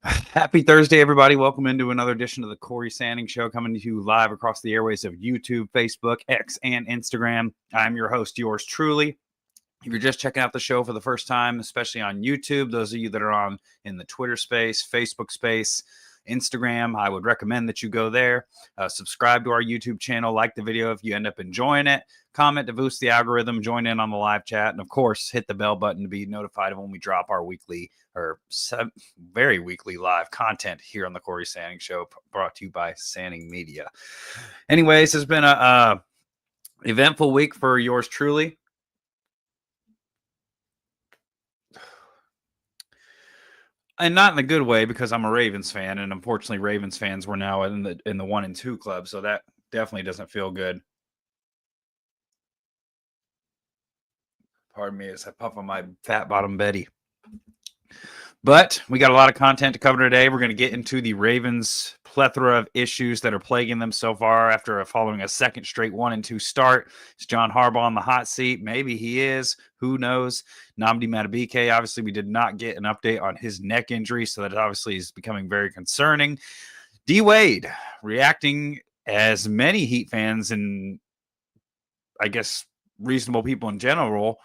Happy Thursday, everybody. Welcome into another edition of the Cory Sanding Show, coming to you live across the airways of YouTube, Facebook, X, and Instagram. I'm your host, yours truly. If you're just checking out the show for the first time, especially on YouTube, those of you that are on in the Twitter space, Facebook space, Instagram, I would recommend that you go there, subscribe to our YouTube channel, like the video if you end up enjoying it, comment to boost the algorithm, join in on the live chat, and of course, hit the bell button to be notified of when we drop our weekly or very weekly live content here on the Cory Sanding Show, brought to you by Sanding Media. Anyways, it's been a eventful week for yours truly. And not in a good way, because I'm a Ravens fan, and unfortunately Ravens fans were now in the 1 and 2 club, so that definitely doesn't feel good. Pardon me as I puff on my fat bottom Betty. But we got a lot of content to cover today. We're going to get into the Ravens' plethora of issues that are plaguing them so far after following a second straight 1 and 2 start. Is John Harbaugh on the hot seat? Maybe he is. Who knows? Nnamdi Madubuike, obviously we did not get an update on his neck injury, so that obviously is becoming very concerning. D. Wade reacting, as many Heat fans and I guess reasonable people in general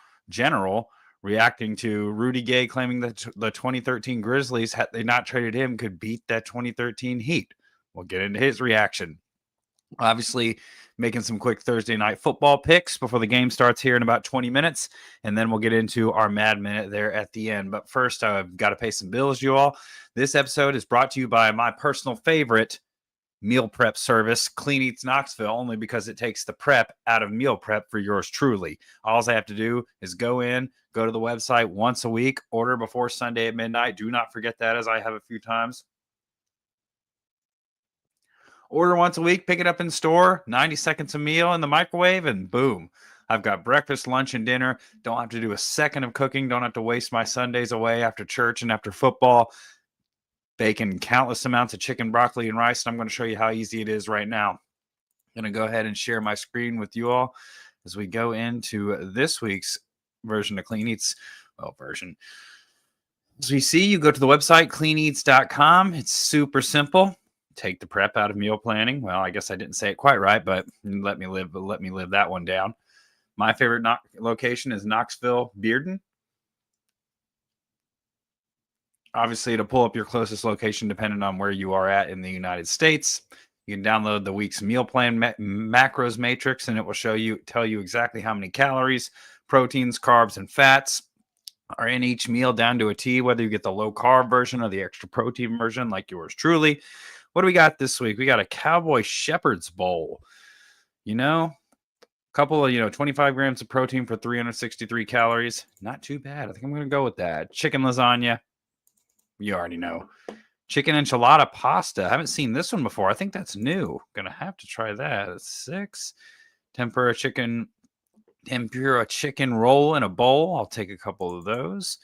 reacting to Rudy Gay claiming that the 2013 Grizzlies, had they not traded him, could beat that 2013 Heat. We'll get into his reaction. Obviously, making some quick Thursday night football picks before the game starts here in about 20 minutes, and then we'll get into our Mad Minute there at the end. But first, I've got to pay some bills, you all. This episode is brought to you by my personal favorite meal prep service, Clean Eats Knoxville, only because it takes the prep out of meal prep for yours truly. All I have to do is go to the website once a week, order before Sunday at midnight. Do not forget that, as I have a few times. Order once a week, pick it up in store, 90 seconds a meal in the microwave, and boom. I've got breakfast, lunch, and dinner. Don't have to do a second of cooking. Don't have to waste my Sundays away after church and after football baking countless amounts of chicken, broccoli, and rice. And I'm going to show you how easy it is right now. I'm going to go ahead and share my screen with you all as we go into this week's version of Clean Eats. As we see, you go to the website, cleaneats.com. It's super simple. Take the prep out of meal planning. Well, I guess I didn't say it quite right, but let me live that one down. My favorite location is Knoxville, Bearden. Obviously, it'll pull up your closest location depending on where you are at in the United States. You can download the week's meal plan macros matrix, and it will tell you exactly how many calories, proteins, carbs, and fats are in each meal down to a T, whether you get the low carb version or the extra protein version like yours truly. What do we got this week? We got a Cowboy Shepherd's Bowl. A couple of, 25 grams of protein for 363 calories. Not too bad. I think I'm going to go with that. Chicken lasagna. You already know. Chicken enchilada pasta. I haven't seen this one before. I think that's new. Gonna have to try that. 6. Tempura chicken roll in a bowl. I'll take a couple of those.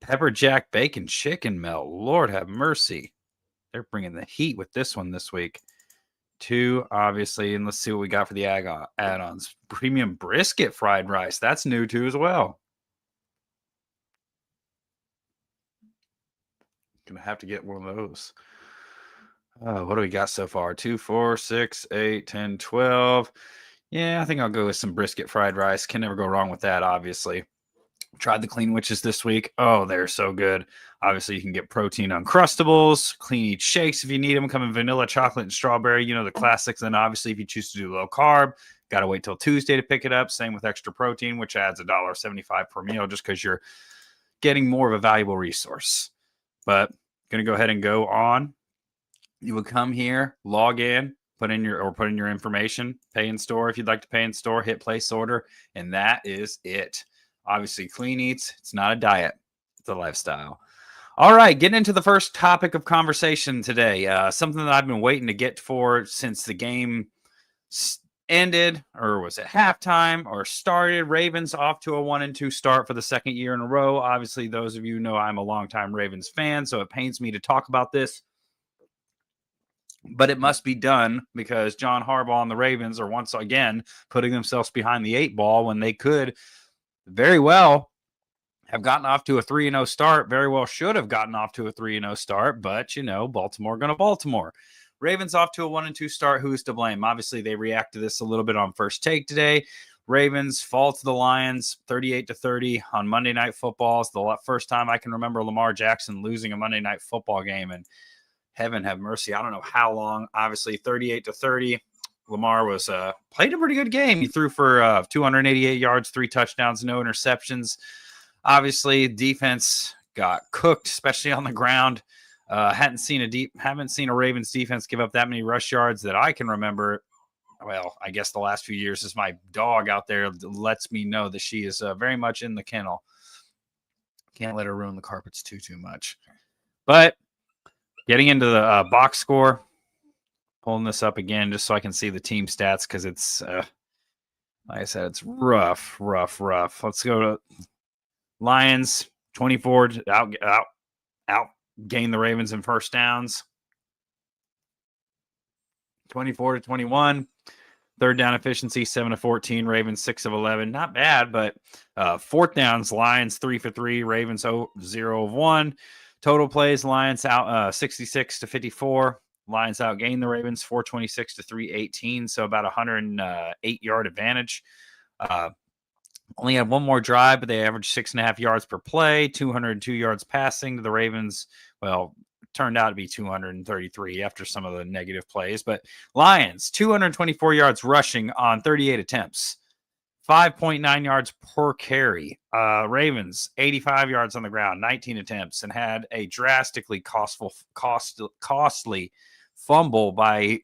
Pepper jack bacon chicken melt. Lord have mercy. They're bringing the heat with this one this week. 2, obviously. And let's see what we got for the add-ons. Premium brisket fried rice. That's new too as well. Gonna have to get one of those. What do we got so far? 2, 4, 6, 8, 10, 12. Yeah, I think I'll go with some brisket fried rice. Can never go wrong with that, obviously. Tried the Clean Witches this week. Oh, they're so good. Obviously, you can get protein Uncrustables, Clean Eat shakes if you need them, come in vanilla, chocolate, and strawberry. The classics. And obviously, if you choose to do low carb, got to wait till Tuesday to pick it up. Same with extra protein, which adds $1.75 per meal just because you're getting more of a valuable resource. But going to go ahead and go on. You would come here, log in, put in your information, pay in store. If you'd like to pay in store, hit place order, and that is it. Obviously, Clean Eats, it's not a diet, it's a lifestyle. All right, getting into the first topic of conversation today. Something that I've been waiting to get for since the game ended, or was it halftime, or started. Ravens off to a 1 and 2 start for the second year in a row. Obviously, those of you know I'm a longtime Ravens fan, so it pains me to talk about this. But it must be done because John Harbaugh and the Ravens are once again putting themselves behind the 8 ball when they could very well have gotten off to a 3-0 start. Very well should have gotten off to a 3-0 start, but, Baltimore going to Baltimore. Ravens off to a 1-2 start. Who's to blame? Obviously, they react to this a little bit on First Take today. Ravens fall to the Lions 38-30 on Monday Night Football. It's the first time I can remember Lamar Jackson losing a Monday Night Football game, and heaven have mercy, I don't know how long. Obviously, 38-30. Lamar was played a pretty good game. He threw for 288 yards, 3 touchdowns, no interceptions. Obviously, defense got cooked, especially on the ground. Haven't seen a Ravens defense give up that many rush yards that I can remember. Well, I guess the last few years is my dog out there lets me know that she is very much in the kennel. Can't let her ruin the carpets too much. But getting into the box score, pulling this up again just so I can see the team stats because it's, like I said, it's rough. Let's go to Lions, 24 out gain the Ravens in first downs. 24-21. Third down efficiency, 7-14. Ravens 6 of 11. Not bad, but fourth downs, Lions 3 for 3. Ravens 0 of 1. Total plays, Lions out 66-54. Lions outgained the Ravens 426 to 318. So about 108-yard advantage. Only had one more drive, but they averaged 6.5 yards per play, 202 yards passing. The Ravens, turned out to be 233 after some of the negative plays. But Lions, 224 yards rushing on 38 attempts, 5.9 yards per carry. Ravens, 85 yards on the ground, 19 attempts, and had a drastically costly fumble by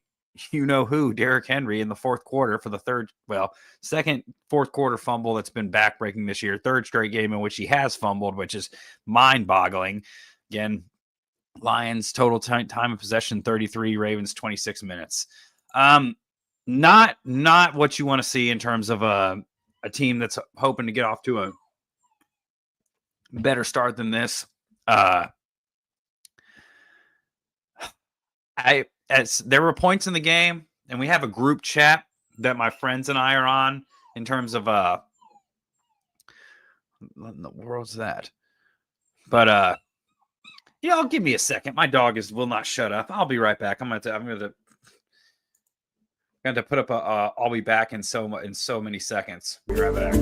you-know-who, Derrick Henry, in the fourth quarter for the second fourth quarter fumble that's been backbreaking this year. Third straight game in which he has fumbled, which is mind-boggling. Again, Lions total time of possession 33, Ravens 26 minutes. Not what you want to see in terms of a team that's hoping to get off to a better start than this. There were points in the game, and we have a group chat that my friends and I are on in terms of what in the world's that? But give me a second. My dog will not shut up. I'll be right back. I'm going to put up a I'll be back in so many seconds. Be right back.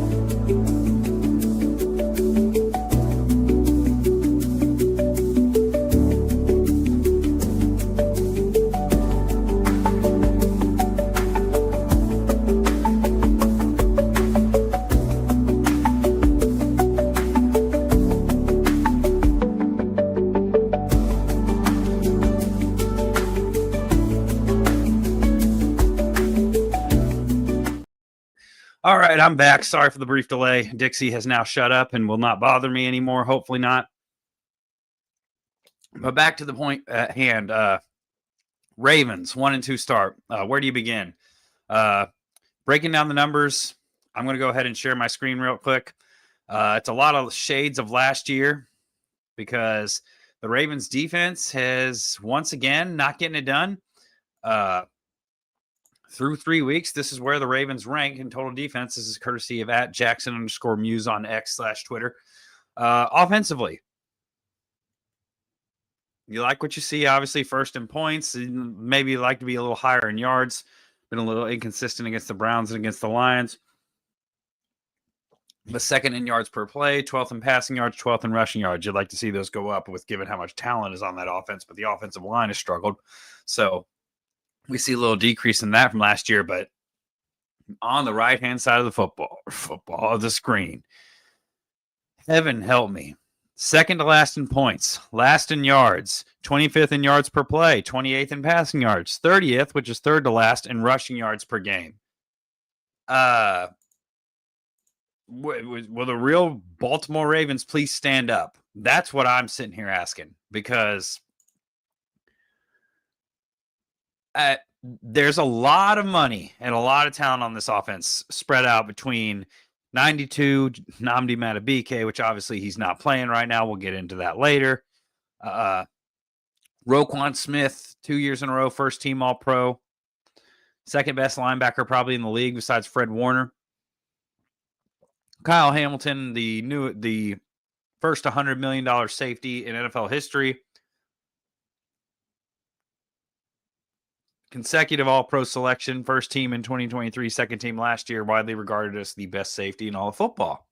All right, I'm back. Sorry for the brief delay. Dixie has now shut up and will not bother me anymore. Hopefully not. But back to the point at hand. Ravens, 1-2 start. Where do you begin? Breaking down the numbers. I'm going to go ahead and share my screen real quick. It's a lot of shades of last year because the Ravens defense has once again not getting it done. Through 3 weeks, this is where the Ravens rank in total defense. This is courtesy of @Jackson_Muse on X/Twitter. Offensively, you like what you see. Obviously, first in points. Maybe you like to be a little higher in yards. Been a little inconsistent against the Browns and against the Lions. But second in yards per play, 12th in passing yards, 12th in rushing yards. You'd like to see those go up with given how much talent is on that offense. But the offensive line has struggled. So we see a little decrease in that from last year, but on the right-hand side of the football of the screen, heaven help me. Second to last in points, last in yards, 25th in yards per play, 28th in passing yards, 30th, which is third to last in rushing yards per game. Will the real Baltimore Ravens please stand up? That's what I'm sitting here asking because there's a lot of money and a lot of talent on this offense spread out between 92, Nnamdi Madubuike, which obviously he's not playing right now. We'll get into that later. Roquan Smith, 2 years in a row, first team All-Pro. Second best linebacker probably in the league besides Fred Warner. Kyle Hamilton, the First $100 million safety in NFL history. Consecutive All-Pro selection, first team in 2023, second team last year, widely regarded as the best safety in all of football.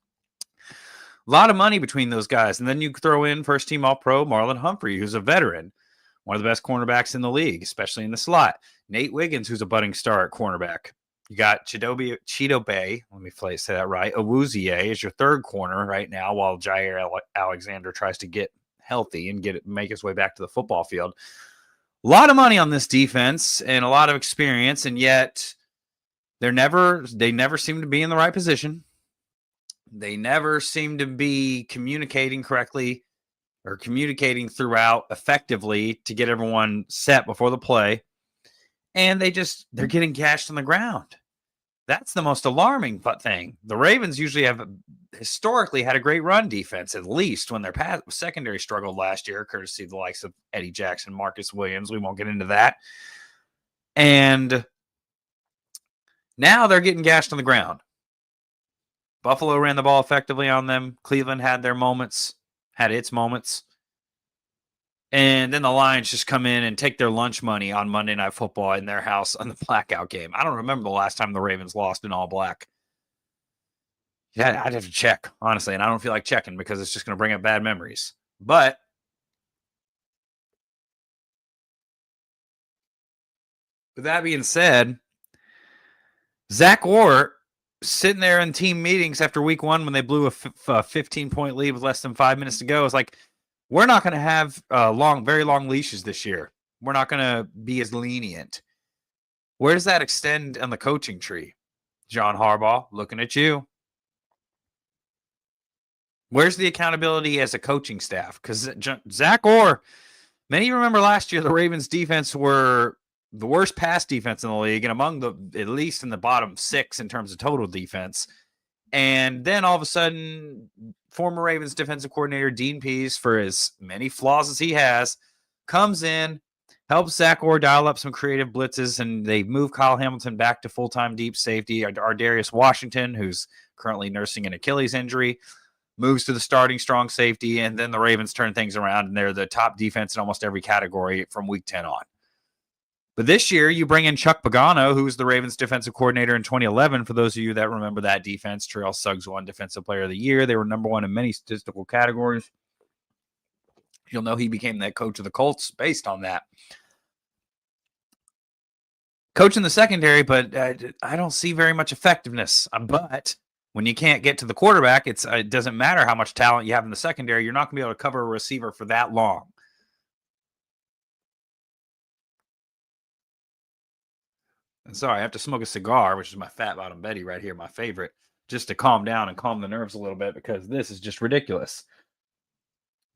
A lot of money between those guys. And then you throw in first team All-Pro Marlon Humphrey, who's a veteran, one of the best cornerbacks in the league, especially in the slot. Nate Wiggins, who's a budding star at cornerback. You got Chidobe, let me say that right. Awuzie is your third corner right now while Jair Alexander tries to get healthy and make his way back to the football field. A lot of money on this defense and a lot of experience, and yet they never seem to be in the right position. They never seem to be communicating correctly or communicating throughout effectively to get everyone set before the play. And they're getting gashed on the ground. That's the most alarming thing. The Ravens usually have historically had a great run defense, at least when their secondary struggled last year, courtesy of the likes of Eddie Jackson, Marcus Williams. We won't get into that. And now they're getting gashed on the ground. Buffalo ran the ball effectively on them. Cleveland had its moments. And then the Lions just come in and take their lunch money on Monday Night Football in their house on the blackout game. I don't remember the last time the Ravens lost in all black. Yeah, I'd have to check, honestly, and I don't feel like checking because it's just going to bring up bad memories. But with that being said, Zach Orr sitting there in team meetings after week one when they blew a 15-point lead with less than 5 minutes to go is like, we're not going to have very long leashes this year. We're not going to be as lenient. Where does that extend on the coaching tree? John Harbaugh, looking at you. Where's the accountability as a coaching staff? Because Zach Orr, many remember last year the Ravens defense were the worst pass defense in the league and among at least in the bottom 6 in terms of total defense. And then all of a sudden, former Ravens defensive coordinator Dean Pease, for as many flaws as he has, comes in, helps Zach Orr dial up some creative blitzes, and they move Kyle Hamilton back to full-time deep safety. Darius Washington, who's currently nursing an Achilles injury, moves to the starting strong safety, and then the Ravens turn things around, and they're the top defense in almost every category from week 10 on. But this year, you bring in Chuck Pagano, who's the Ravens defensive coordinator in 2011. For those of you that remember that defense, Terrell Suggs won Defensive Player of the Year. They were number one in many statistical categories. You'll know he became the coach of the Colts based on that. Coaching the secondary, but I don't see very much effectiveness. But when you can't get to the quarterback, it doesn't matter how much talent you have in the secondary. You're not going to be able to cover a receiver for that long. And sorry, I have to smoke a cigar, which is my Fat Bottom Betty right here, my favorite, just to calm down and calm the nerves a little bit because this is just ridiculous.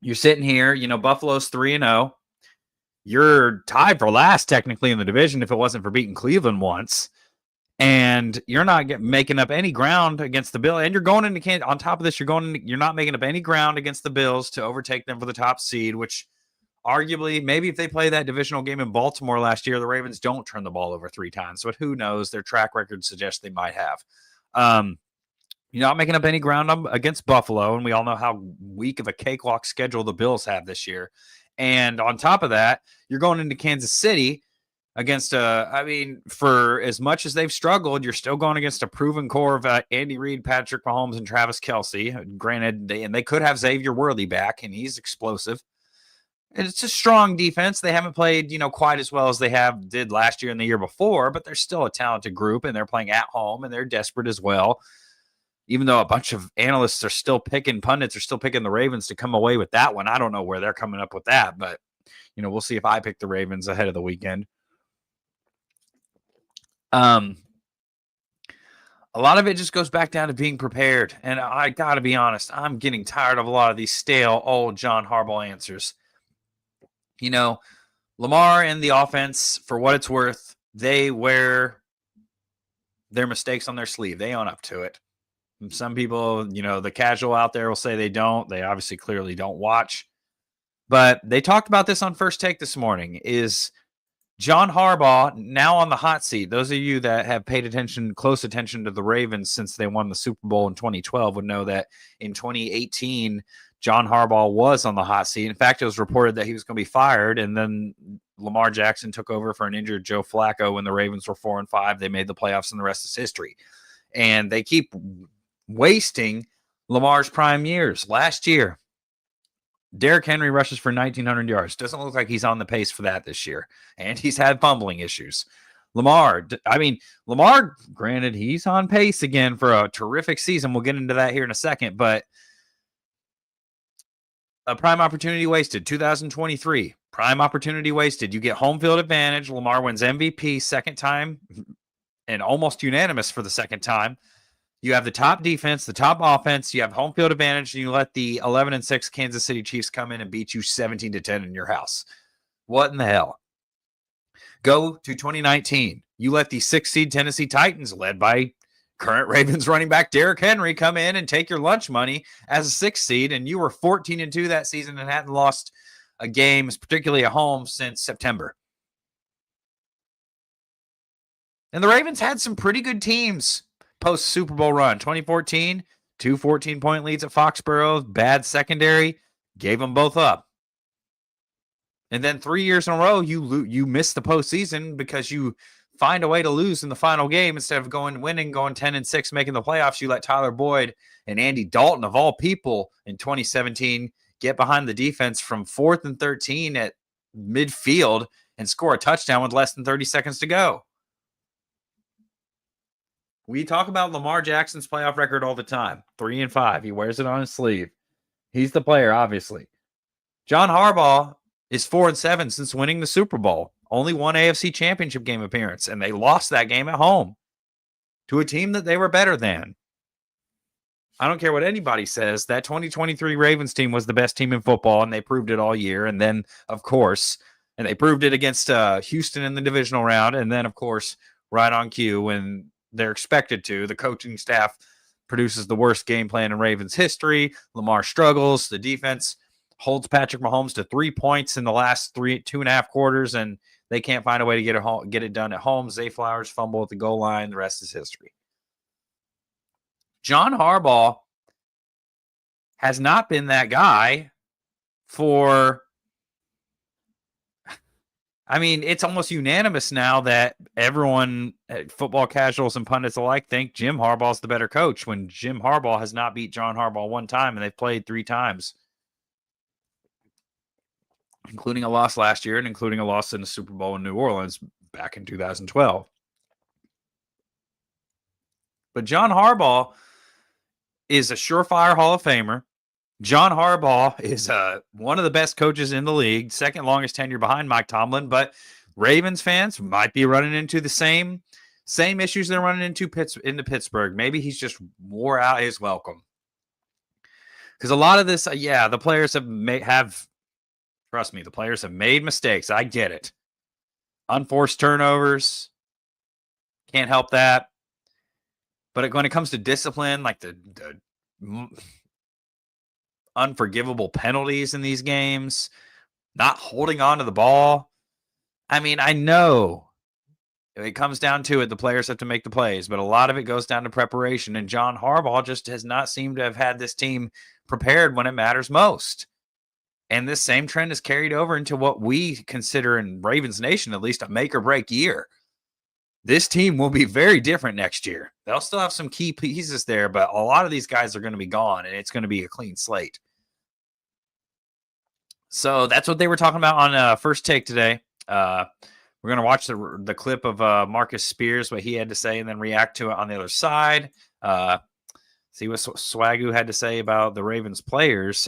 You're sitting here, Buffalo's 3-0. You're tied for last technically in the division if it wasn't for beating Cleveland once. And you're not making up any ground against the Bills. And you're going into Kansas. On top of this, you're not making up any ground against the Bills to overtake them for the top seed, which arguably, maybe if they play that divisional game in Baltimore last year, the Ravens don't turn the ball over 3 times. But who knows? Their track record suggests they might have. You're not making up any ground against Buffalo, and we all know how weak of a cakewalk schedule the Bills have this year. And on top of that, you're going into Kansas City against for as much as they've struggled, you're still going against a proven core of Andy Reid, Patrick Mahomes, and Travis Kelce. Granted, they could have Xavier Worthy back, and he's explosive. And it's a strong defense. They haven't played, quite as well as they did last year and the year before, but they're still a talented group, and they're playing at home, and they're desperate as well. Even though a bunch of analysts pundits are still picking the Ravens to come away with that one. I don't know where they're coming up with that, but, we'll see if I pick the Ravens ahead of the weekend. A lot of it just goes back down to being prepared. And I got to be honest, I'm getting tired of a lot of these stale, old John Harbaugh answers. Lamar and the offense, for what it's worth, they wear their mistakes on their sleeve. They own up to it. Some people, the casual out there will say they don't. They obviously clearly don't watch. But they talked about this on First Take this morning. Is John Harbaugh now on the hot seat? Those of you that have paid close attention to the Ravens since they won the Super Bowl in 2012 would know that in 2018, John Harbaugh was on the hot seat. In fact, it was reported that he was going to be fired, and then Lamar Jackson took over for an injured Joe Flacco when the Ravens were 4-5. They made the playoffs, and the rest is history. And they keep wasting Lamar's prime years. Last year, Derrick Henry rushes for 1,900 yards. Doesn't look like he's on the pace for that this year. And he's had fumbling issues. Lamar, granted, he's on pace again for a terrific season. We'll get into that here in a second, but a prime opportunity wasted. 2023, prime opportunity wasted. You get home field advantage. Lamar wins MVP second time and almost unanimous for the second time. You have the top defense, the top offense. You have home field advantage, and you let the 11-6 Kansas City Chiefs come in and beat you 17-10 in your house. What in the hell? Go to 2019. You let the 6th seed Tennessee Titans, led by current Ravens running back Derrick Henry, come in and take your lunch money as a 6th seed, and you were 14-2 that season and hadn't lost a game, particularly at home, since September. And the Ravens had some pretty good teams post Super Bowl run. 2014, 2 14-point leads at Foxborough, bad secondary, gave them both up. And then 3 years in a row, you miss the postseason because you find a way to lose in the final game instead of going 10-6, making the playoffs. You let Tyler Boyd and Andy Dalton, of all people, in 2017, get behind the defense from 4th and 13 at midfield and score a touchdown with less than 30 seconds to go. We talk about Lamar Jackson's playoff record all the time. 3-5. He wears it on his sleeve. He's the player, obviously. John Harbaugh is 4-7 since winning the Super Bowl. Only one AFC Championship game appearance, and they lost that game at home to a team that they were better than. I don't care what anybody says. That 2023 Ravens team was the best team in football, and they proved it all year. And then, of course, and they proved it against Houston in the divisional round. And then, of course, right on cue when they're expected to, the coaching staff produces the worst game plan in Ravens history. Lamar struggles. The defense holds Patrick Mahomes to 3 points in the last 2.5 quarters, and they can't find a way to get it done at home. Zay Flowers fumble at the goal line. The rest is history. John Harbaugh has not been that guy for, it's almost unanimous now that everyone, football casuals and pundits alike, think Jim Harbaugh's the better coach when Jim Harbaugh has not beat John Harbaugh one time, and they've played 3 times, including a loss last year and including a loss in the Super Bowl in New Orleans back in 2012. But John Harbaugh is a surefire Hall of Famer. John Harbaugh is one of the best coaches in the league, second longest tenure behind Mike Tomlin, but Ravens fans might be running into the same issues they're running into Pittsburgh. Maybe he's just wore out his welcome. Because a lot of this, the players trust me, the players have made mistakes. I get it. Unforced turnovers. Can't help that. But when it comes to discipline, like the unforgivable penalties in these games, not holding on to the ball. I know it comes down to it. The players have to make the plays, but a lot of it goes down to preparation. And John Harbaugh just has not seemed to have had this team prepared when it matters most. And this same trend is carried over into what we consider in Ravens Nation, at least, a make or break year. This team will be very different next year. They'll still have some key pieces there, but a lot of these guys are going to be gone, and it's going to be a clean slate. So that's what they were talking about on First Take today. We're going to watch the clip of Marcus Spears, what he had to say, and then react to it on the other side. See what Swagoo had to say about the Ravens players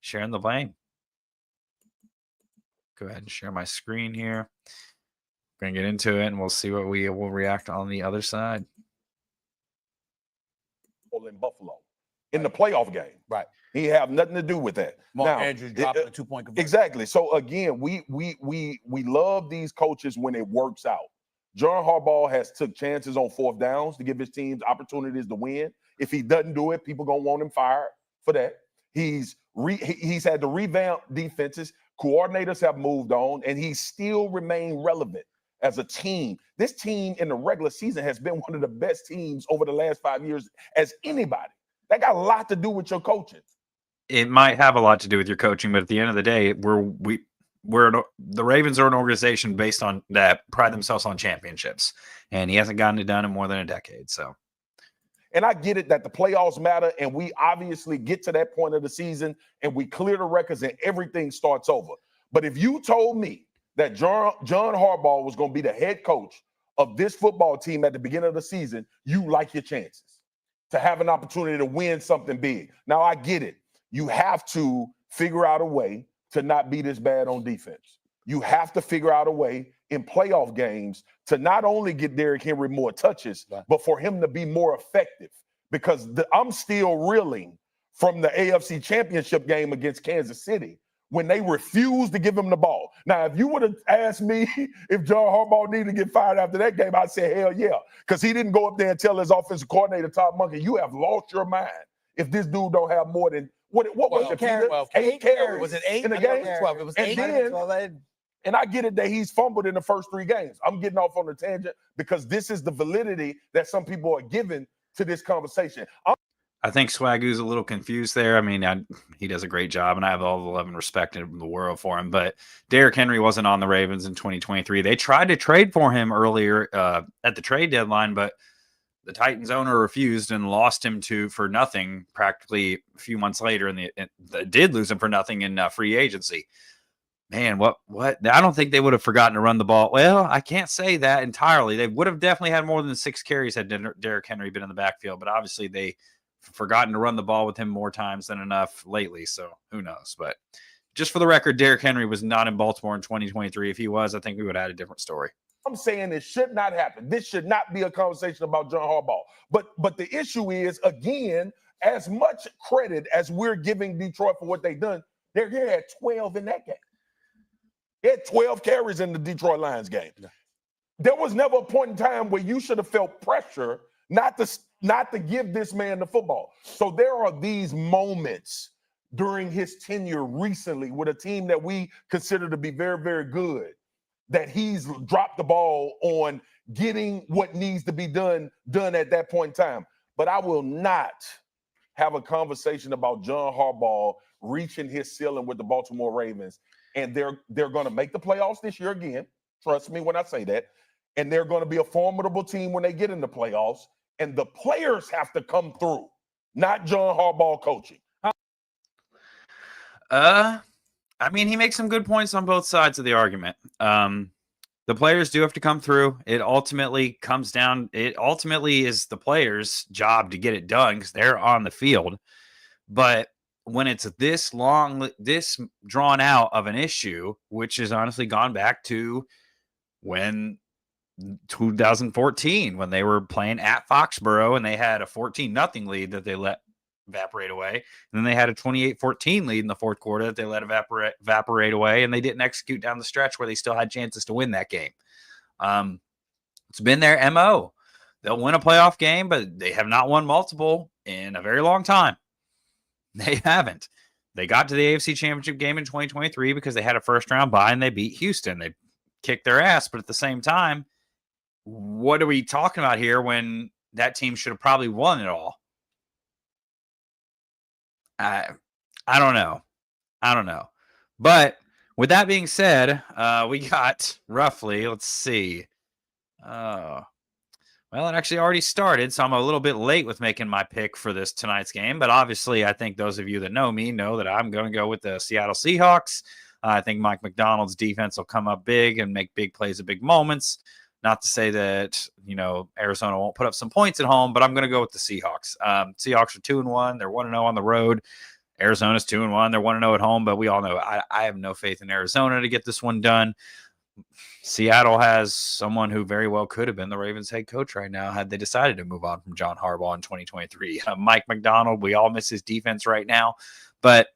sharing the blame. Go ahead and share my screen here. We're going to get into it, and we'll see what we will react on the other side. In Buffalo, in the playoff game. Right. He have nothing to do with that. Mark Andrews dropped a 2-point conversion. Exactly. So again, we love these coaches when it works out. John Harbaugh has took chances on 4th downs to give his teams opportunities to win. If he doesn't do it, people gonna want him fired for that. He's had to revamp defenses. Coordinators have moved on, and he still remained relevant as a team. This team in the regular season has been one of the best teams over the last 5 years as anybody. That got a lot to do with your coaching. it might have a lot to do with your coaching, but at the end of the day, the Ravens are an organization based on that pride themselves on championships, and he hasn't gotten it done in more than a decade. So, and I get it that the playoffs matter, and we obviously get to that point of the season and we clear the records and everything starts over. But if you told me that John Harbaugh was going to be the head coach of this football team at the beginning of the season, you like your chances to have an opportunity to win something big. Now, I get it. You have to figure out a way to not be this bad on defense. You have to figure out a way in playoff games to not only get Derrick Henry more touches, but for him to be more effective. Because I'm still reeling from the AFC Championship game against Kansas City when they refused to give him the ball. Now, if you would have asked me if John Harbaugh needed to get fired after that game, I'd say, hell yeah. Because he didn't go up there and tell his offensive coordinator, Todd Monken, you have lost your mind if this dude don't have more than what was it? 8 carries. Was it 8 in the game? 12. It was And 8. then, and I get it that he's fumbled in the first 3 games. I'm getting off on a tangent because this is the validity that some people are giving to this conversation. I think Swagoo's a little confused there. I mean, he does a great job, and I have all the love and respect in the world for him. But Derrick Henry wasn't on the Ravens in 2023. They tried to trade for him earlier at the trade deadline, but the Titans owner refused and lost him for nothing practically a few months later, and they did lose him for nothing in free agency. Man, what? I don't think they would have forgotten to run the ball. Well, I can't say that entirely. They would have definitely had more than 6 carries had Derrick Henry been in the backfield, but obviously they forgotten to run the ball with him more times than enough lately, so who knows. But just for the record, Derrick Henry was not in Baltimore in 2023. If he was, I think we would have had a different story. I'm saying it should not happen. This should not be a conversation about John Harbaugh. But the issue is, again, as much credit as we're giving Detroit for what they've done, they had 12 in that game. They had 12 carries in the Detroit Lions game. Yeah. There was never a point in time where you should have felt pressure not to give this man the football. So there are these moments during his tenure recently with a team that we consider to be very, very good, that he's dropped the ball on getting what needs to be done at that point in time. But I will not have a conversation about John Harbaugh reaching his ceiling with the Baltimore Ravens. And they're going to make the playoffs this year again. Trust me when I say that. And they're going to be a formidable team when they get in the playoffs. And the players have to come through, not John Harbaugh coaching. I mean, he makes some good points on both sides of the argument. The players do have to come through. It ultimately is the players' job to get it done because they're on the field. But when it's this long, this drawn out of an issue, which has honestly gone back to when 2014, when they were playing at Foxborough and they had a 14-0 lead that they let evaporate away. And then they had a 28-14 lead in the fourth quarter that they let evaporate away, and they didn't execute down the stretch where they still had chances to win that game. It's been their MO. They'll win a playoff game, but they have not won multiple in a very long time. They haven't. They got to the AFC Championship game in 2023 because they had a first-round bye and they beat Houston. They kicked their ass, but at the same time, what are we talking about here when that team should have probably won it all? I don't know. But with that being said, we got roughly, let's see. Well, it actually already started, so I'm a little bit late with making my pick for this tonight's game. But obviously, I think those of you that know me know that I'm going to go with the Seattle Seahawks. I think Mike McDonald's defense will come up big and make big plays at big moments. Not to say that, Arizona won't put up some points at home, but I'm going to go with the Seahawks. Seahawks are 2-1. They're 1-0 on the road. Arizona's 2-1. They're 1-0 at home, but we all know I have no faith in Arizona to get this one done. Seattle has someone who very well could have been the Ravens head coach right now had they decided to move on from John Harbaugh in 2023. Mike McDonald, we all miss his defense right now. But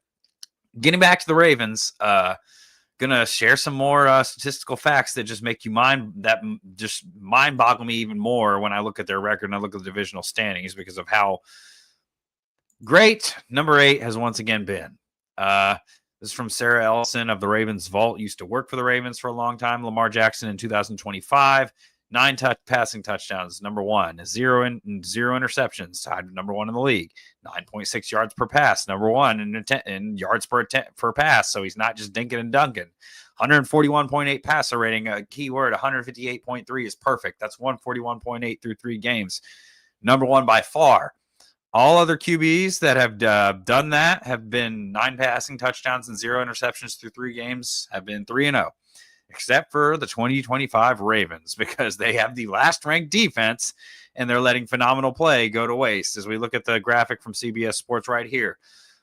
getting back to the Ravens, going to share some more statistical facts that just make you mind boggle me even more when I look at their record and I look at the divisional standings because of how great number 8 has once again been. This is from Sarah Ellison of the Ravens Vault. Used to work for the Ravens for a long time. Lamar Jackson in 2025, 9 passing touchdowns, number 1. 0 interceptions, tied with number 1 in the league. 9.6 yards per pass, number 1 in yards per pass. So he's not just dinking and dunking. 141.8 passer rating, a key word. 158.3 is perfect. That's 141.8 through 3 games. Number 1 by far. All other QBs that have done that have been 9 passing touchdowns and 0 interceptions through 3 games, have been 3-0. Except for the 2025 Ravens, because they have the last ranked defense and they're letting phenomenal play go to waste. As we look at the graphic from CBS Sports right here,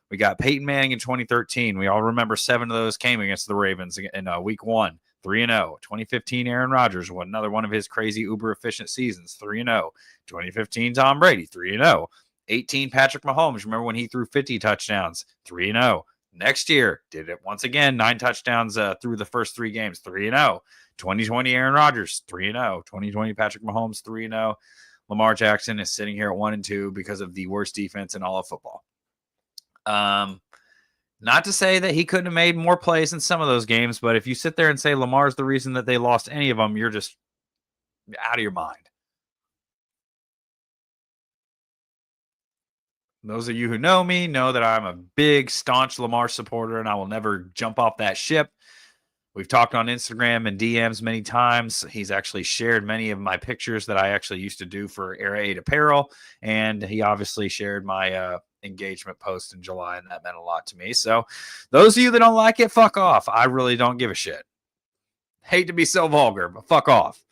we got Peyton Manning in 2013. We all remember 7 of those came against the Ravens in week 1, 3-0. 2015 Aaron Rodgers, another one of his crazy uber efficient seasons, 3-0. 2015 Tom Brady, 3-0. 18 Patrick Mahomes, remember when he threw 50 touchdowns, 3-0. Next year, did it once again, 9 touchdowns through the first 3 games, 3-0. 2020 Aaron Rodgers, 3-0. 2020 Patrick Mahomes, 3-0. Lamar Jackson is sitting here at 1-2 because of the worst defense in all of football. Not to say that he couldn't have made more plays in some of those games, but if you sit there and say Lamar's the reason that they lost any of them, you're just out of your mind. Those of you who know me know that I'm a big, staunch Lamar supporter, and I will never jump off that ship. We've talked on Instagram and DMs many times. He's actually shared many of my pictures that I actually used to do for Era 8 Apparel, and he obviously shared my engagement post in July, and that meant a lot to me. So those of you that don't like it, fuck off. I really don't give a shit. Hate to be so vulgar, but fuck off.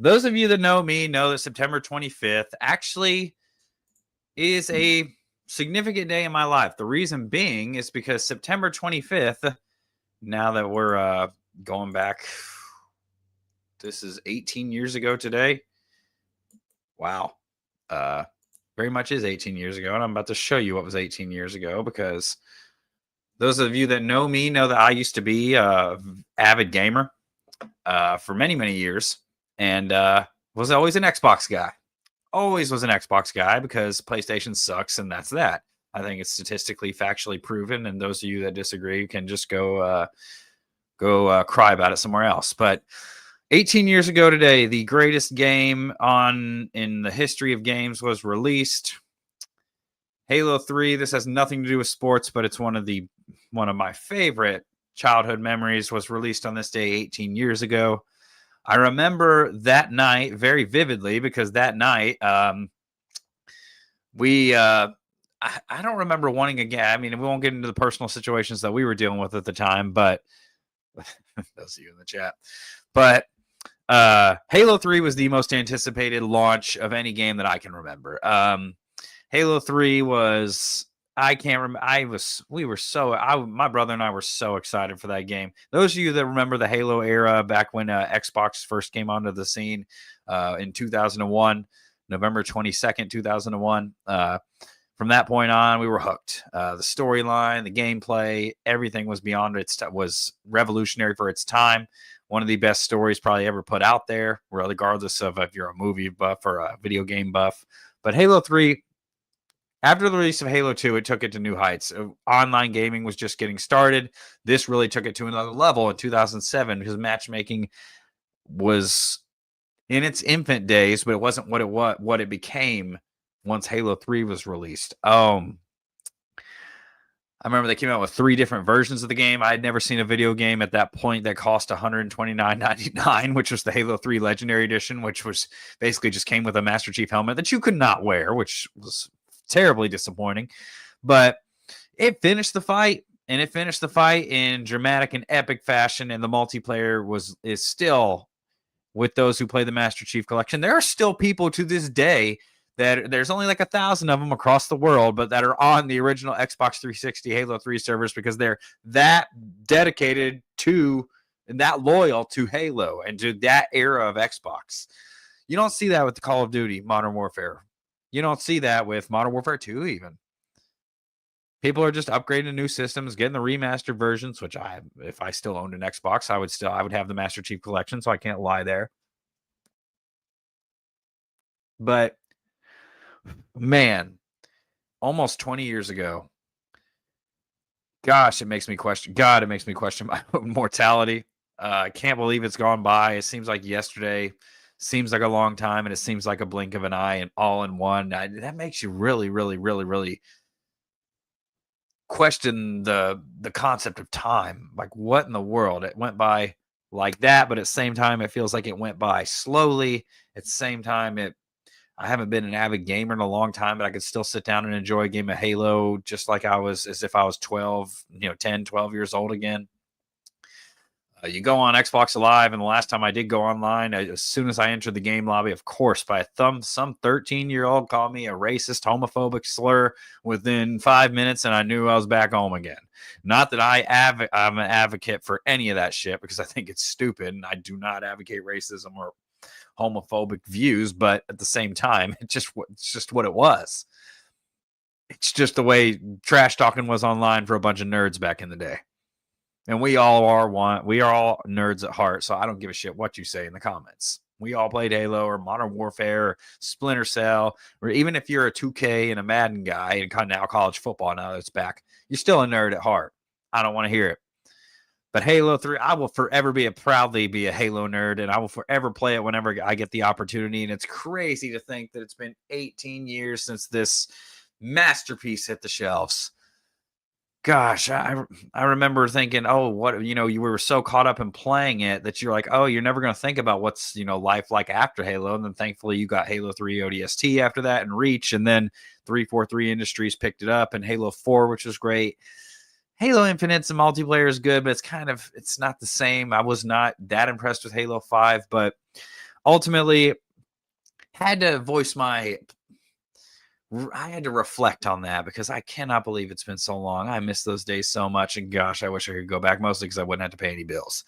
Those of you that know me know that September 25th actually is a significant day in my life. The reason being is because September 25th, now that we're going back, this is 18 years ago today. Wow. Very much is 18 years ago. And I'm about to show you what was 18 years ago, because those of you that know me know that I used to be an avid gamer for many, many years. And was always an Xbox guy. Always was an Xbox guy, because PlayStation sucks, and that's that. I think it's statistically, factually proven, and those of you that disagree can just go cry about it somewhere else. But 18 years ago today, the greatest game in the history of games was released. Halo 3. This has nothing to do with sports, but it's one of my favorite childhood memories. Was released on this day 18 years ago. I remember that night very vividly, because that night I don't remember wanting a game. I mean, we won't get into the personal situations that we were dealing with at the time, but those of you in the chat. But Halo 3 was the most anticipated launch of any game that I can remember. Halo 3 was, I can't remember. My brother and I were so excited for that game. Those of you that remember the Halo era, back when Xbox first came onto the scene in 2001, November 22nd, 2001. From that point on, we were hooked. The storyline, the gameplay, everything was was revolutionary for its time. One of the best stories probably ever put out there, regardless of if you're a movie buff or a video game buff. But Halo 3, after the release of Halo 2, it took it to new heights. Online gaming was just getting started. This really took it to another level in 2007, because matchmaking was in its infant days, but it wasn't what it became once Halo 3 was released. I remember they came out with 3 different versions of the game. I had never seen a video game at that point that cost $129.99, which was the Halo 3 Legendary Edition, which was basically just came with a Master Chief helmet that you could not wear, which was terribly disappointing. But it finished the fight, and it finished the fight in dramatic and epic fashion, and the multiplayer is still, with those who play the Master Chief Collection, there are still people to this day that there's only like 1,000 of them across the world, but that are on the original Xbox 360 Halo 3 servers, because they're that dedicated to and that loyal to Halo and to that era of Xbox. You don't see that with the Call of Duty Modern Warfare. You don't see that with Modern Warfare 2 even. People are just upgrading new systems, getting the remastered versions, which if I still owned an Xbox, I would have the Master Chief Collection, so I can't lie there. But man, almost 20 years ago, gosh, it makes me question my mortality. I can't believe it's gone by. It seems like yesterday, seems like a long time, and it seems like a blink of an eye, and all in one. That makes you really, really, really, really question the concept of time. Like, what in the world? It went by like that, but at the same time, it feels like it went by slowly. At the same time, I haven't been an avid gamer in a long time, but I could still sit down and enjoy a game of Halo just like as if I was 12, 10, 12 years old again. You go on Xbox Live, and the last time I did go online, as soon as I entered the game lobby, of course, some 13-year-old called me a racist, homophobic slur within 5 minutes, and I knew I was back home again. Not that I'm an advocate for any of that shit, because I think it's stupid, and I do not advocate racism or homophobic views, but at the same time, it's just what it was. It's just the way trash talking was online for a bunch of nerds back in the day. And we are all nerds at heart, so I don't give a shit what you say in the comments. We all played Halo or Modern Warfare or Splinter Cell, or even if you're a 2K and a Madden guy and now college football now that it's back, you're still a nerd at heart. I don't want to hear it. But Halo 3, I will forever proudly be a Halo nerd, and I will forever play it whenever I get the opportunity. And it's crazy to think that it's been 18 years since this masterpiece hit the shelves. Gosh, I remember thinking, oh, what, you were so caught up in playing it that you're like, oh, you're never going to think about what's, life like after Halo. And then thankfully you got Halo 3 ODST after that and Reach. And then 343 Industries picked it up, and Halo 4, which was great. Halo Infinite's and multiplayer is good, but it's not the same. I was not that impressed with Halo 5, but ultimately had to I had to reflect on that because I cannot believe it's been so long. I miss those days so much, and gosh, I wish I could go back, mostly because I wouldn't have to pay any bills.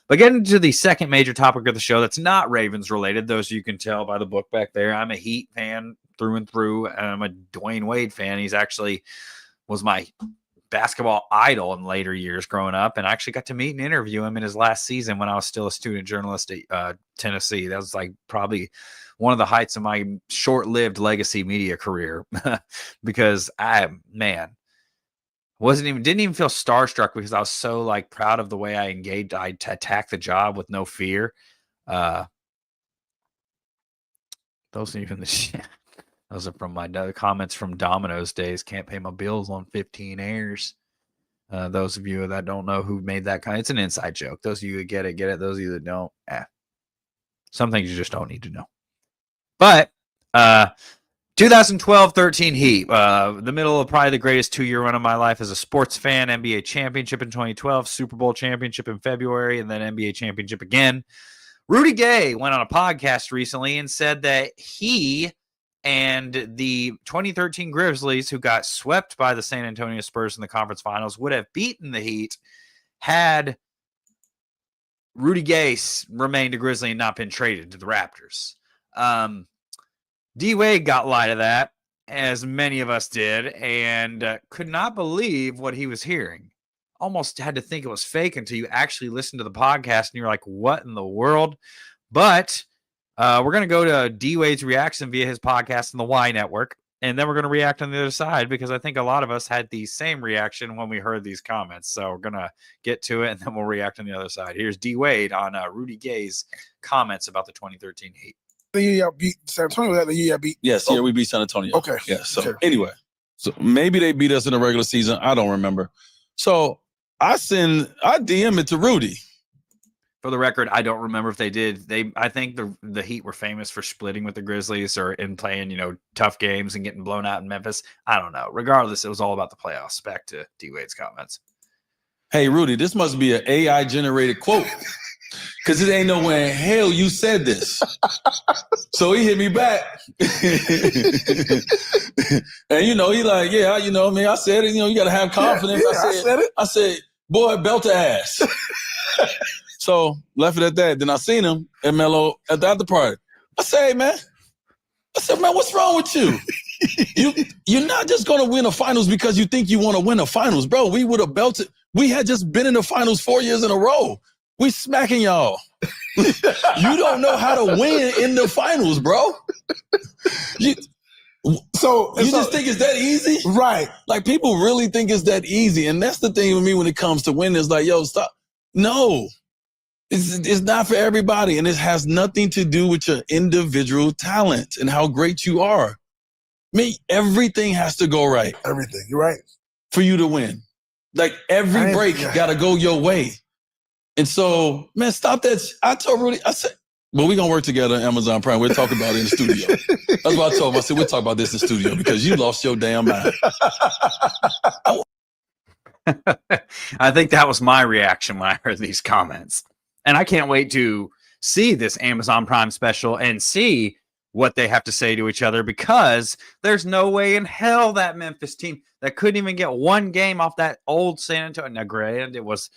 But getting to the second major topic of the show that's not Ravens related, those you can tell by the book back there. I'm a Heat fan through and through, and I'm a Dwayne Wade fan. He's actually was my basketball idol in later years growing up, and I actually got to meet and interview him in his last season when I was still a student journalist at Tennessee. That was like probably one of the heights of my short-lived legacy media career because didn't even feel starstruck because I was so like proud of the way I engaged. I attacked the job with no fear. Those are even the shit. Those are from my comments from Domino's days. Can't pay my bills on 15 airs. Those of you that don't know who made that it's an inside joke. Those of you that get it, get it. Those of you that don't, some things you just don't need to know. But 2012-13 Heat, the middle of probably the greatest 2-year run of my life as a sports fan. NBA championship in 2012, Super Bowl championship in February, and then NBA championship again. Rudy Gay went on a podcast recently and said that he and the 2013 Grizzlies, who got swept by the San Antonio Spurs in the conference finals, would have beaten the Heat had Rudy Gay remained a Grizzly and not been traded to the Raptors. D-Wade got light of that, as many of us did, and could not believe what he was hearing. Almost had to think it was fake until you actually listened to the podcast and you're like, what in the world? But we're going to go to D-Wade's reaction via his podcast on the Y Network, and then we're going to react on the other side because I think a lot of us had the same reaction when we heard these comments. So we're going to get to it, and then we'll react on the other side. Here's D-Wade on Rudy Gay's comments about the 2013 Heat. The year y'all beat San Antonio, that the year y'all beat? Yes, yeah, we beat San Antonio. Okay. Yeah, so Sure. Anyway, so maybe they beat us in the regular season. I don't remember. So I DM it to Rudy. For the record, I don't remember if they did. I think the Heat were famous for splitting with the Grizzlies or in playing, tough games and getting blown out in Memphis. I don't know. Regardless, it was all about the playoffs. Back to D-Wade's comments. Hey, Rudy, this must be an AI-generated quote. Because it ain't nowhere in hell you said this. So he hit me back. And, he like, yeah, man, I said it. You got to have confidence. Yeah, I said it. I said, boy, belt to ass. So left it at that. Then I seen him at Melo at the after party. I said, man, what's wrong with you? You're not just going to win the finals because you think you want to win the finals, bro. We would have belted. We had just been in the finals 4 years in a row. We smacking y'all. You don't know how to win in the finals, bro. You just think it's that easy? Right. Like, people really think it's that easy. And that's the thing with me when it comes to winning. It's like, yo, stop. No. It's not for everybody, and it has nothing to do with your individual talent and how great you are. I mean, everything has to go right Everything. You're right. for you to win. Like every break got to go your way. And so, man, stop that. I told Rudy, I said, well, we're going to work together on Amazon Prime. We'll talk about it in the studio. That's what I told him. I said, we'll talk about this in the studio because you lost your damn mind. I think that was my reaction when I heard these comments. And I can't wait to see this Amazon Prime special and see what they have to say to each other, because there's no way in hell that Memphis team that couldn't even get one game off that old San Antonio. Now, granted, it was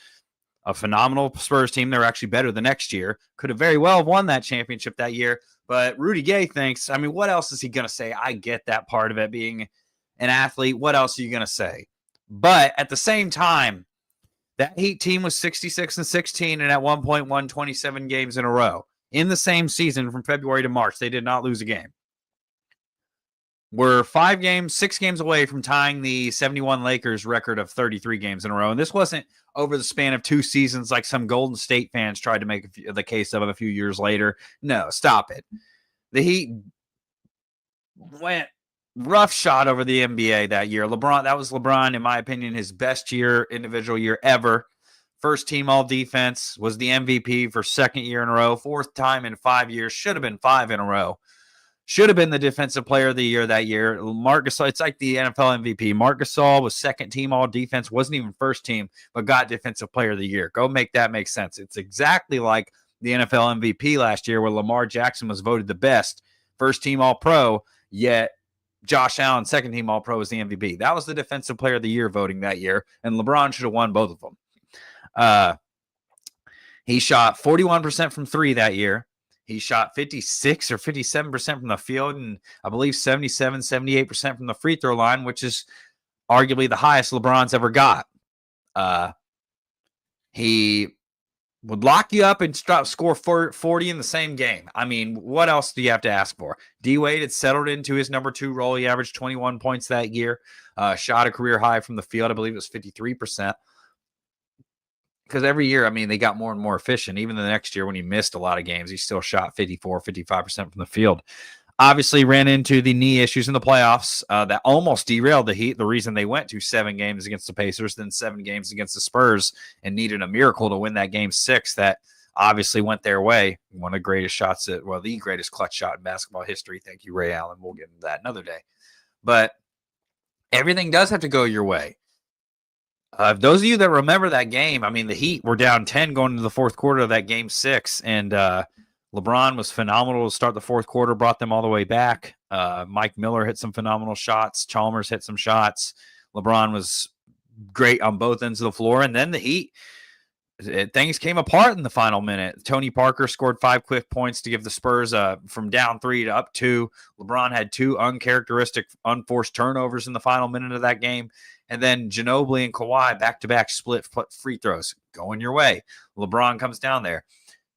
a phenomenal Spurs team. They were actually better the next year. Could have very well won that championship that year. But Rudy Gay thinks, I mean, what else is he going to say? I get that part of it, being an athlete. What else are you going to say? But at the same time, that Heat team was 66-16 and at one point won 27 games in a row. In the same season from February to March, they did not lose a game. We're 6 games away from tying the 71 Lakers record of 33 games in a row. And this wasn't over the span of 2 seasons like some Golden State fans tried to make the case of a few years later. No, stop it. The Heat went roughshod over the NBA that year. That was LeBron, in my opinion, his best individual year ever. First team all defense, was the MVP for second year in a row, 4th time in 5 years, should have been 5 in a row. Should have been the defensive player of the year that year. Marc Gasol, it's like the NFL MVP. Marc Gasol was second team all defense, wasn't even first team, but got defensive player of the year. Go make that make sense. It's exactly like the NFL MVP last year where Lamar Jackson was voted the best, first team all pro, yet Josh Allen, second team all pro, was the MVP. That was the defensive player of the year voting that year, and LeBron should have won both of them. He shot 41% from 3 that year. He shot 56 or 57% from the field, and I believe 77, 78% from the free throw line, which is arguably the highest LeBron's ever got. He would lock you up and score 40 in the same game. I mean, what else do you have to ask for? D-Wade had settled into his number 2 role. He averaged 21 points that year, shot a career high from the field. I believe it was 53%. Because every year, I mean, they got more and more efficient. Even the next year when he missed a lot of games, he still shot 54, 55% from the field. Obviously ran into the knee issues in the playoffs that almost derailed the Heat. The reason they went to 7 games against the Pacers, then 7 games against the Spurs, and needed a miracle to win that game 6 that obviously went their way. One of the greatest shots, the greatest clutch shot in basketball history. Thank you, Ray Allen. We'll get into that another day. But everything does have to go your way. Those of you that remember that game, I mean, the Heat were down 10 going into the fourth quarter of that game 6, and LeBron was phenomenal to start the fourth quarter, brought them all the way back. Mike Miller hit some phenomenal shots. Chalmers hit some shots. LeBron was great on both ends of the floor, and then the Heat, things came apart in the final minute. Tony Parker scored 5 quick points to give the Spurs from down 3 to up 2. LeBron had 2 uncharacteristic, unforced turnovers in the final minute of that game. And then Ginobili and Kawhi back-to-back split free throws going your way. LeBron comes down there.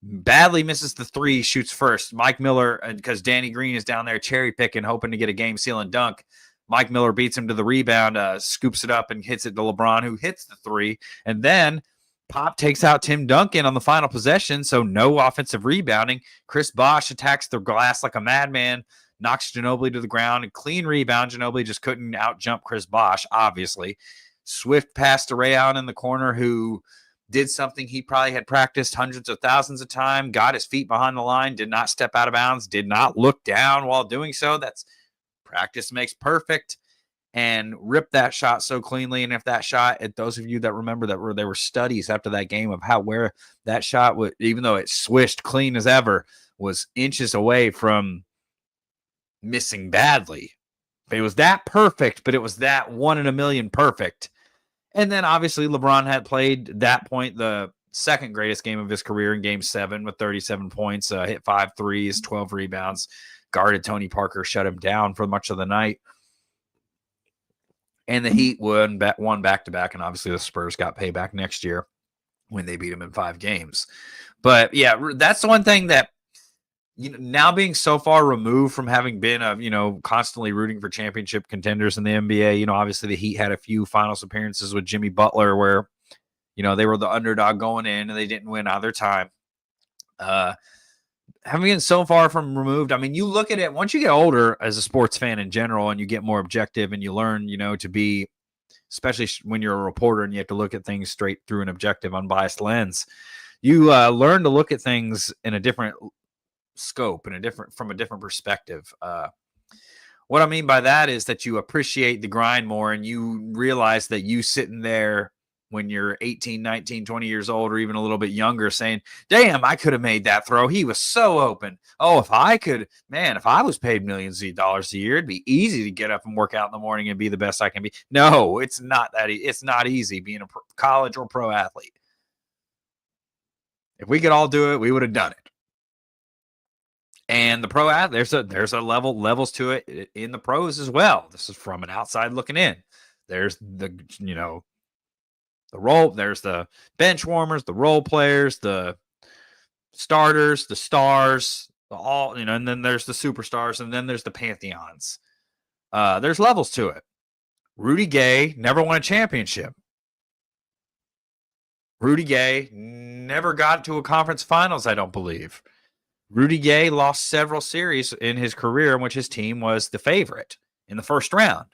Badly misses the 3, shoots first. Mike Miller, because Danny Green is down there cherry-picking, hoping to get a game-sealing dunk. Mike Miller beats him to the rebound, scoops it up and hits it to LeBron, who hits the 3. And then Pop takes out Tim Duncan on the final possession, so no offensive rebounding. Chris Bosh attacks the glass like a madman, knocks Ginobili to the ground, and clean rebound. Ginobili just couldn't out-jump Chris Bosh, obviously. Swift pass to Ray Allen in the corner, who did something he probably had practiced hundreds of thousands of times, got his feet behind the line, did not step out of bounds, did not look down while doing so. That's practice makes perfect, and ripped that shot so cleanly. And if that shot, those of you that remember that there were studies after that game of where that shot would, even though it swished clean as ever, was inches away from missing badly. It was that perfect, but it was that 1 in a million perfect. And then obviously LeBron had played that point the second greatest game of his career in game 7 with 37 points, hit 5 threes, 12 rebounds, guarded Tony Parker, shut him down for much of the night. And the Heat won back-to-back, and obviously the Spurs got payback next year when they beat him in 5 games. But yeah, that's the one thing that, now being so far removed from having been constantly rooting for championship contenders in the NBA, obviously the Heat had a few finals appearances with Jimmy Butler where, they were the underdog going in and they didn't win either time. Having been so far from removed, I mean, you look at it once you get older as a sports fan in general, and you get more objective, and you learn, to be, especially when you're a reporter and you have to look at things straight through an objective, unbiased lens. You learn to look at things in a different scope and from a different perspective. What I mean by that is that you appreciate the grind more, and you realize that you sitting there when you're 18, 19, 20 years old, or even a little bit younger, saying, damn, I could have made that throw. He was so open. Oh, if I was paid millions of dollars a year, it'd be easy to get up and work out in the morning and be the best I can be. No, it's not that. It's not easy being a college or pro athlete. If we could all do it, we would have done it. And the pro athlete, there's a levels to it in the pros as well. This is from an outside looking in. There's the role, there's the bench warmers, the role players, the starters, the stars, and then there's the superstars, and then there's the pantheons. There's levels to it. Rudy Gay never won a championship. Rudy Gay never got to a conference finals, I don't believe. Rudy Gay lost several series in his career in which his team was the favorite in the first round.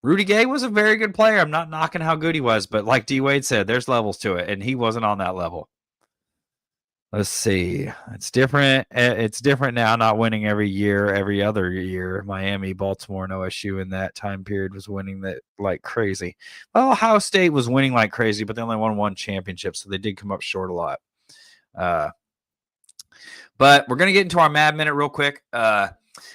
Rudy Gay was a very good player. I'm not knocking how good he was, but like D. Wade said, there's levels to it, and he wasn't on that level. Let's see. It's different. It's different now, not winning every other year. Miami, Baltimore, and OSU in that time period was winning that like crazy. Well, Ohio State was winning like crazy, but they only won one championship, so they did come up short a lot. But we're going to get into our Mad Minute real quick.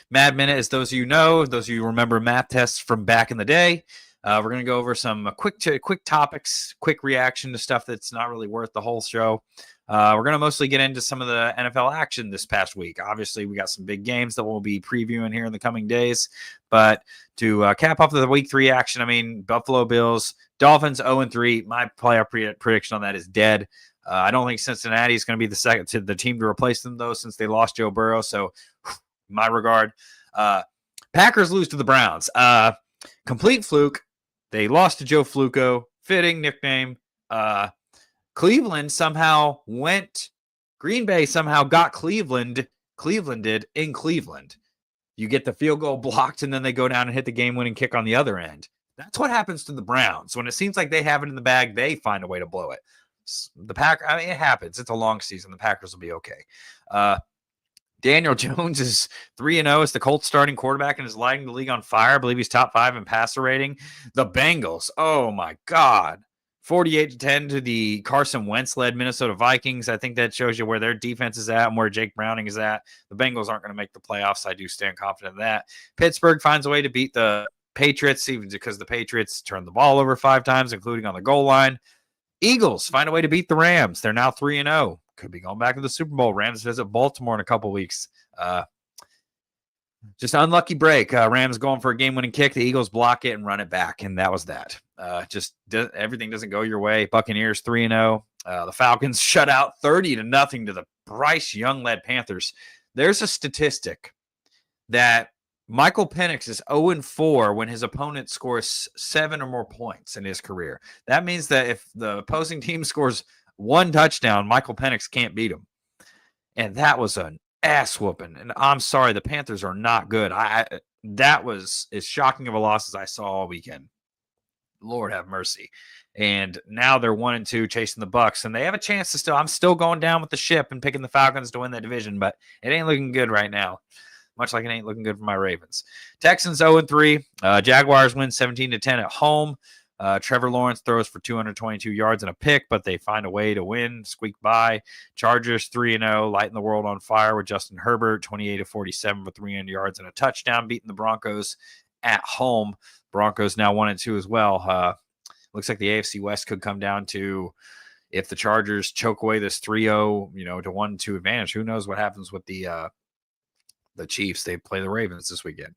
Mad Minute is those of you remember math tests from back in the day. We're going to go over some quick topics, quick reaction to stuff that's not really worth the whole show. We're going to mostly get into some of the NFL action this past week. Obviously, we got some big games that we'll be previewing here in the coming days. But to cap off the week 3 action, I mean, Buffalo Bills, Dolphins 0-3. My playoff prediction on that is dead. I don't think Cincinnati is going to be the team to replace them, though, since they lost Joe Burrow. So, my regard. Packers lose to the Browns. Complete fluke. They lost to Joe Fluco. Fitting nickname. Cleveland somehow Green Bay somehow got Clevelanded in Cleveland. You get the field goal blocked, and then they go down and hit the game-winning kick on the other end. That's what happens to the Browns. When it seems like they have it in the bag, they find a way to blow it. It happens. It's a long season. The Packers will be okay. Daniel Jones is 3-0 as the Colts starting quarterback and is lighting the league on fire. I believe he's top 5 in passer rating. The Bengals, oh my God. 48-10 to the Carson Wentz-led Minnesota Vikings. I think that shows you where their defense is at and where Jake Browning is at. The Bengals aren't going to make the playoffs. I do stand confident in that. Pittsburgh finds a way to beat the Patriots, even because the Patriots turned the ball over 5 times, including on the goal line. Eagles find a way to beat the Rams. They're now 3-0. Could be going back to the Super Bowl. Rams visit Baltimore in a couple weeks. Just unlucky break. Rams going for a game-winning kick. The Eagles block it and run it back, and that was that. Everything doesn't go your way. Buccaneers 3-0. The Falcons shut out 30-0 to the Bryce Young-led Panthers. There's a statistic that Michael Penix is 0-4 when his opponent scores 7 or more points in his career. That means that if the opposing team scores 1 touchdown, Michael Penix can't beat him. And that was an ass whooping. And I'm sorry, the Panthers are not good. That was as shocking of a loss as I saw all weekend. Lord have mercy. And now they're 1-2 chasing the Bucks, and they have a chance to I'm still going down with the ship and picking the Falcons to win that division, but it ain't looking good right now. Much like it ain't looking good for my Ravens. Texans 0-3. Jaguars win 17-10 at home. Trevor Lawrence throws for 222 yards and a pick, but they find a way to win, squeak by. Chargers 3-0, lighting the world on fire with Justin Herbert, 28-47 for 300 yards and a touchdown, beating the Broncos at home. Broncos now 1-2 as well. Looks like the AFC West could come down to if the Chargers choke away this 3-0, to 1-2 advantage. Who knows what happens with the Chiefs? They play the Ravens this weekend.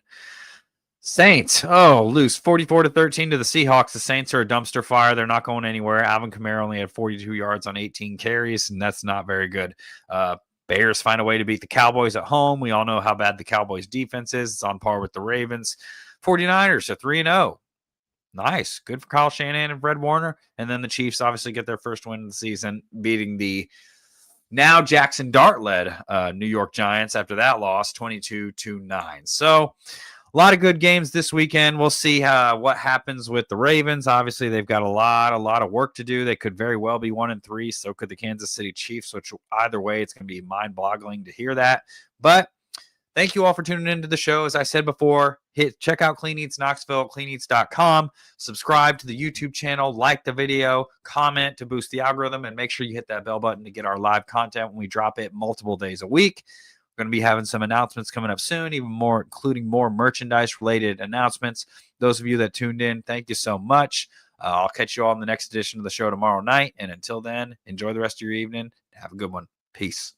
Saints, lose 44-13 to the Seahawks. The Saints are a dumpster fire. They're not going anywhere. Alvin Kamara only had 42 yards on 18 carries, and that's not very good. Bears find a way to beat the Cowboys at home. We all know how bad the Cowboys defense is. It's on par with the Ravens. 49ers are 3-0. Nice. Good for Kyle Shanahan and Fred Warner. And then the Chiefs obviously get their first win of the season, beating the now Jackson Dart-led New York Giants after that loss, 22-9. So a lot of good games this weekend. We'll see what happens with the Ravens. Obviously, they've got a lot of work to do. They could very well be 1-3. So could the Kansas City Chiefs, which either way, it's going to be mind-boggling to hear that. But thank you all for tuning into the show. As I said before, check out Clean Eats Knoxville, cleaneats.com. Subscribe to the YouTube channel, like the video, comment to boost the algorithm, and make sure you hit that bell button to get our live content when we drop it multiple days a week. We're going to be having some announcements coming up soon, even more, including more merchandise-related announcements. Those of you that tuned in, thank you so much. I'll catch you all in the next edition of the show tomorrow night. And until then, enjoy the rest of your evening. Have a good one. Peace.